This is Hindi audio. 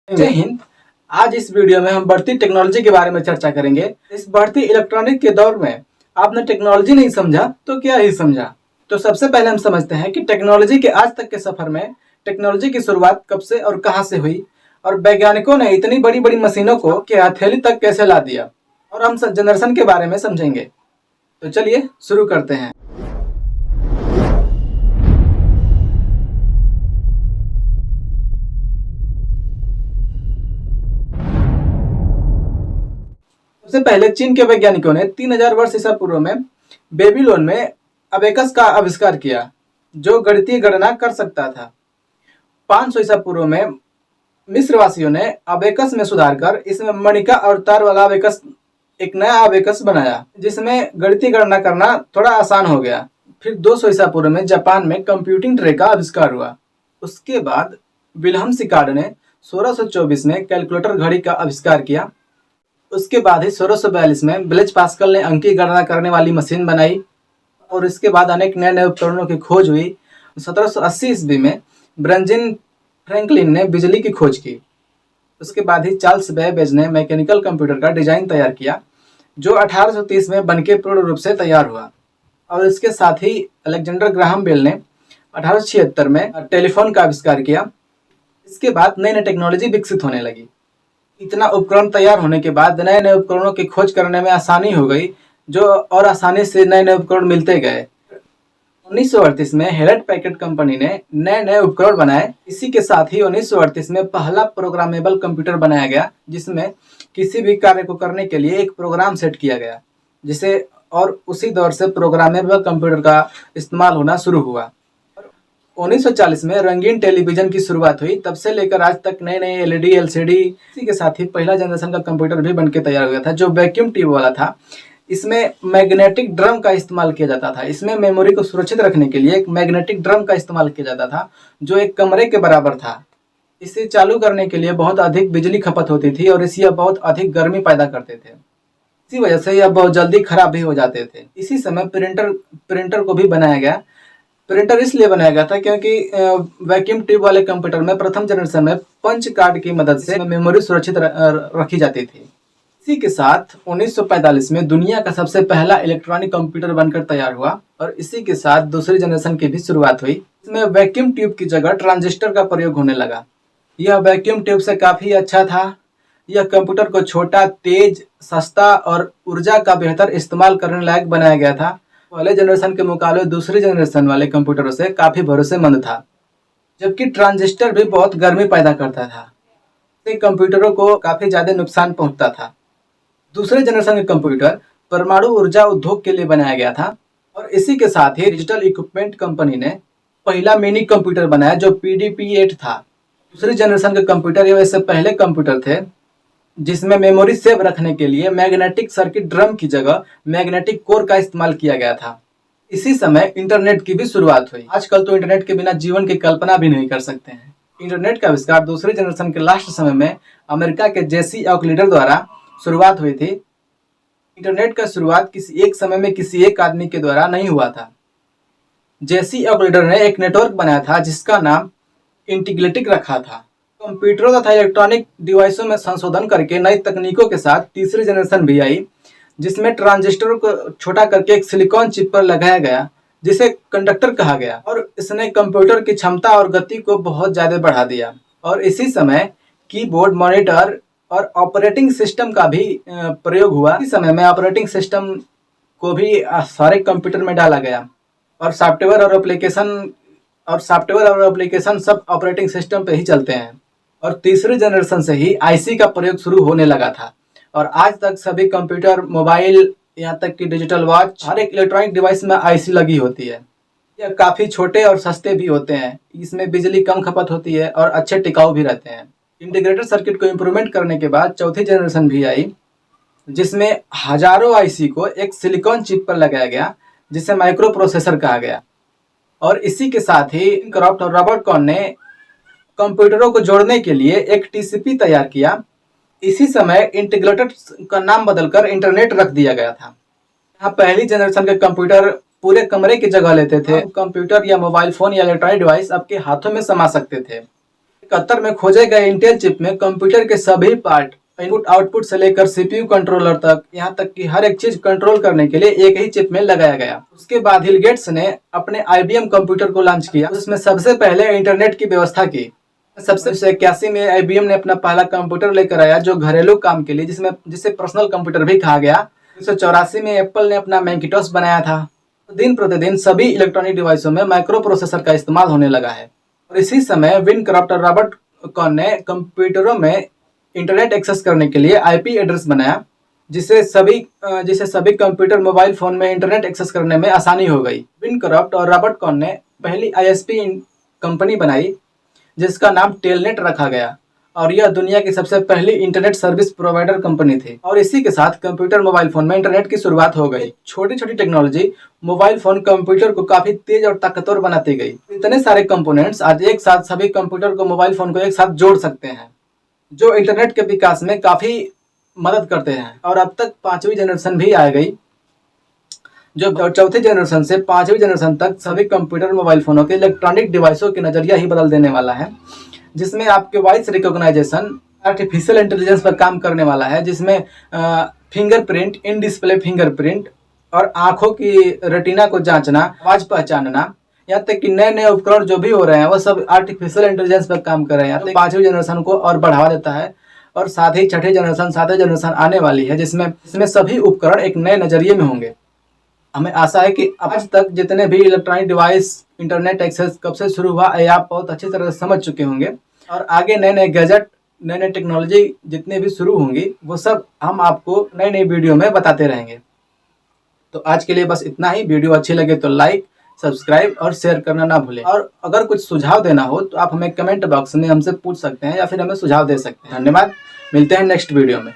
जय हिंद। आज इस वीडियो में हम बढ़ती टेक्नोलॉजी के बारे में चर्चा करेंगे। इस बढ़ती इलेक्ट्रॉनिक के दौर में आपने टेक्नोलॉजी नहीं समझा तो क्या ही समझा। तो सबसे पहले हम समझते हैं कि टेक्नोलॉजी के आज तक के सफर में टेक्नोलॉजी की शुरुआत कब से और कहां से हुई, और वैज्ञानिकों ने इतनी बड़ी बड़ी मशीनों को के हथेली तक कैसे ला दिया, और हम जनरेशन के बारे में समझेंगे। तो चलिए शुरू करते हैं। सबसे पहले चीन के वैज्ञानिकों ने 3000 वर्ष ईसा पूर्व में बेबीलोन में अबेकस का आविष्कार किया, जो गणितीय गणना कर सकता था। 500 ईसा पूर्व में मिस्रवासियों ने अबेकस में सुधार कर इसमें मणिका अवतार वाला अबेकस, एक नया अबेकस बनाया, जिसमें गणितीय गणना करना थोड़ा आसान हो गया। फिर 200 ईसा पूर्व में जापान में कंप्यूटिंग ट्रे का आविष्कार हुआ। उसके बाद विल्हम शिकार्ड ने 1624 में कैलकुलेटर घड़ी का आविष्कार किया। उसके बाद ही 1642 में ब्लेज पास्कल ने अंकीय गणना करने वाली मशीन बनाई, और इसके बाद अनेक नए नए उपकरणों की खोज हुई। 1780 ईस्वी में बेंजामिन फ्रैंकलिन ने बिजली की खोज की। उसके बाद ही चार्ल्स बेबेज ने मैकेनिकल कंप्यूटर का डिजाइन तैयार किया, जो 1830 में बनके पूर्ण रूप से तैयार हुआ। और इसके साथ ही अलेक्जेंडर ग्राहम बेल ने 1876 में टेलीफोन का आविष्कार किया। इसके बाद नई नई टेक्नोलॉजी विकसित होने लगी। इतना उपकरण तैयार होने के बाद नए नए उपकरणों की खोज करने में आसानी हो गई, जो और आसानी से नए नए उपकरण मिलते गए। 1938 में हेलेट पैकेट कंपनी ने नए नए उपकरण बनाए। इसी के साथ ही 1938 में पहला प्रोग्रामेबल कंप्यूटर बनाया गया, जिसमें किसी भी कार्य को करने के लिए एक प्रोग्राम सेट किया गया, जिसे और उसी दौर से प्रोग्रामेबल कंप्यूटर का इस्तेमाल होना शुरू हुआ। 1940 में रंगीन टेलीविजन की शुरुआत हुई। तब से लेकर आज तक नए नए एलईडी, एलसीडी, इसी के साथ ही पहला जनरेशन का कंप्यूटर भी बनके तैयार हुआ था, जो वैक्यूम ट्यूब वाला था। इसमें मैग्नेटिक ड्रम का इस्तेमाल किया जाता था। इसमें मेमोरी को सुरक्षित रखने के लिए एक मैग्नेटिक ड्रम का इस्तेमाल किया जाता था, जो एक कमरे के बराबर था। इसे चालू करने के लिए बहुत अधिक बिजली खपत होती थी, और इससे बहुत अधिक गर्मी पैदा करते थे। इसी वजह से यह बहुत जल्दी खराब भी हो जाते थे। इसी समय प्रिंटर को भी बनाया गया। प्रिंटर इसलिए बनाया गया था क्योंकि वैक्यूम ट्यूब वाले कंप्यूटर में प्रथम जनरेशन में पंच कार्ड की मदद से मेमोरी सुरक्षित रखी जाती थी। इसी के साथ 1945 में दुनिया का सबसे पहला इलेक्ट्रॉनिक कंप्यूटर बनकर तैयार हुआ, और इसी के साथ दूसरी जनरेशन की भी शुरुआत हुई। इसमें वैक्यूम ट्यूब की जगह ट्रांजिस्टर का प्रयोग होने लगा। यह वैक्यूम ट्यूब से काफी अच्छा था। यह कंप्यूटर को छोटा, तेज, सस्ता और ऊर्जा का बेहतर इस्तेमाल करने लायक बनाया गया था। पहले जनरेशन के मुकाबले दूसरी जनरेशन वाले कंप्यूटरों से काफी भरोसेमंद था, जबकि ट्रांजिस्टर भी बहुत गर्मी पैदा करता था। इससे कंप्यूटरों को काफी ज्यादा नुकसान पहुंचता था। दूसरे जनरेशन के कंप्यूटर परमाणु ऊर्जा उद्योग के लिए बनाया गया था, और इसी के साथ ही डिजिटल इक्विपमेंट कंपनी ने पहला मिनी कंप्यूटर बनाया, जो PDP-8 था। दूसरी जनरेशन के कंप्यूटर ये वैसे पहले कंप्यूटर थे जिसमें मेमोरी सेव रखने के लिए मैग्नेटिक सर्किट ड्रम की जगह मैग्नेटिक कोर का इस्तेमाल किया गया था। इसी समय इंटरनेट की भी शुरुआत हुई। आजकल तो इंटरनेट के बिना जीवन की कल्पना भी नहीं कर सकते हैं। इंटरनेट का आविष्कार दूसरे जनरेशन के लास्ट समय में अमेरिका के जेसी ऑकलिडर द्वारा शुरुआत हुई थी। इंटरनेट का शुरुआत किसी एक समय में किसी एक आदमी के द्वारा नहीं हुआ था। जेसी ऑकलिडर ने एक नेटवर्क बनाया था, जिसका नाम इंटीग्रेटिक रखा था। कंप्यूटरों तथा इलेक्ट्रॉनिक डिवाइसों में संशोधन करके नई तकनीकों के साथ तीसरी जनरेशन भी आई, जिसमें ट्रांजिस्टर को छोटा करके एक सिलिकॉन चिप पर लगाया गया, जिसे कंडक्टर कहा गया, और इसने कंप्यूटर की क्षमता और गति को बहुत ज्यादा बढ़ा दिया। और इसी समय कीबोर्ड, मॉनिटर और ऑपरेटिंग सिस्टम का भी प्रयोग हुआ। इस समय में ऑपरेटिंग सिस्टम को भी सारे कंप्यूटर में डाला गया, और सॉफ्टवेयर और एप्लीकेशन सब ऑपरेटिंग सिस्टम पे ही चलते हैं। और तीसरी जनरेशन से ही आईसी का प्रयोग शुरू होने लगा था, और आज तक सभी कंप्यूटर, मोबाइल, यहाँ तक कि डिजिटल वॉच, हर एक इलेक्ट्रॉनिक डिवाइस में आईसी लगी होती है। यह काफ़ी छोटे और सस्ते भी होते हैं। इसमें बिजली कम खपत होती है और अच्छे टिकाऊ भी रहते हैं। इंटीग्रेटेड सर्किट को इम्प्रूवमेंट करने के बाद चौथी जनरेशन भी आई, जिसमें हजारों आईसी को एक सिलिकॉन चिप पर लगाया गया, जिसे माइक्रो प्रोसेसर कहा गया। और इसी के साथ ही क्रॉफ्ट और रॉबर्टकॉन ने कंप्यूटरों को जोड़ने के लिए एक टीसीपी तैयार किया। इसी समय इंटीग्रेटेड का नाम बदलकर इंटरनेट रख दिया गया था। यहाँ पहली जनरेशन के कंप्यूटर पूरे कमरे की जगह लेते थे। कंप्यूटर या मोबाइल फोन या इलेक्ट्रॉनिक डिवाइस आपके हाथों में समा सकते थे। 71 में खोजे गए इंटेल चिप में कंप्यूटर के सभी पार्ट, इनपुट आउटपुट से लेकर सीपीयू कंट्रोलर तक, यहाँ तक कि हर एक चीज कंट्रोल करने के लिए एक ही चिप में लगाया गया। उसके बाद बिल गेट्स ने अपने IBM कंप्यूटर को लॉन्च किया, उसमें सबसे पहले इंटरनेट की व्यवस्था की। सबसे 81 में IBM ने अपना पहला कंप्यूटर लेकर आया जो घरेलू काम के लिए, जिसे पर्सनल कंप्यूटर भी कहा गया। 1984 में एप्पल ने अपना मैकिंटोश बनाया था। दिन प्रतिदिन सभी इलेक्ट्रॉनिक डिवाइसों में माइक्रो प्रोसेसर का इस्तेमाल होने लगा है। और इसी समय विनक्रॉफ्ट और रॉबर्ट कॉन ने कंप्यूटरों में इंटरनेट एक्सेस करने के लिए IP एड्रेस बनाया, जिससे सभी कंप्यूटर मोबाइल फोन में इंटरनेट एक्सेस करने में आसानी हो गई। विनक्रॉफ्ट और रॉबर्ट कॉन ने पहली ISP कंपनी बनाई जिसका नाम टेलनेट रखा गया, और यह दुनिया की सबसे पहली इंटरनेट सर्विस प्रोवाइडर कंपनी थी। और इसी के साथ कंप्यूटर मोबाइल फोन में इंटरनेट की शुरुआत हो गई। छोटी छोटी टेक्नोलॉजी मोबाइल फोन कंप्यूटर को काफी तेज और ताकतवर बनाती गई। इतने सारे कंपोनेंट्स आज एक साथ सभी कंप्यूटर को, मोबाइल फोन को एक साथ जोड़ सकते हैं, जो इंटरनेट के विकास में काफी मदद करते हैं। और अब तक 5वीं जनरेशन भी आ गई, जो चौथी जनरेशन से 5वीं जनरेशन तक सभी कंप्यूटर मोबाइल फोनों के इलेक्ट्रॉनिक डिवाइसों के नजरिया ही बदल देने वाला है, जिसमें आपके वॉइस रिकॉग्नाइजेशन आर्टिफिशियल इंटेलिजेंस पर काम करने वाला है, जिसमें फिंगरप्रिंट, इन डिस्प्ले फिंगरप्रिंट और आंखों की रेटिना को जांचना, आवाज पहचानना, यहाँ तक कि नए नए उपकरण जो भी हो रहे हैं वो सब आर्टिफिशियल इंटेलिजेंस पर काम कर रहे हैं। तो 5वीं जनरेशन को और बढ़ावा देता है। और साथ ही 6ठी जनरेशन, 7वीं जनरेशन आने वाली है, जिसमें सभी उपकरण एक नए नजरिए में होंगे। हमें आशा है कि आज तक जितने भी इलेक्ट्रॉनिक डिवाइस इंटरनेट एक्सेस कब से शुरू हुआ, ये आप बहुत अच्छी तरह से समझ चुके होंगे। और आगे नए नए गैजेट, नए नए टेक्नोलॉजी जितने भी शुरू होंगी, वो सब हम आपको नई नई वीडियो में बताते रहेंगे। तो आज के लिए बस इतना ही। वीडियो अच्छी लगे तो लाइक, सब्सक्राइब और शेयर करना ना भूलें। और अगर कुछ सुझाव देना हो तो आप हमें कमेंट बॉक्स में हमसे पूछ सकते हैं या फिर हमें सुझाव दे सकते हैं। धन्यवाद, मिलते हैं नेक्स्ट वीडियो में।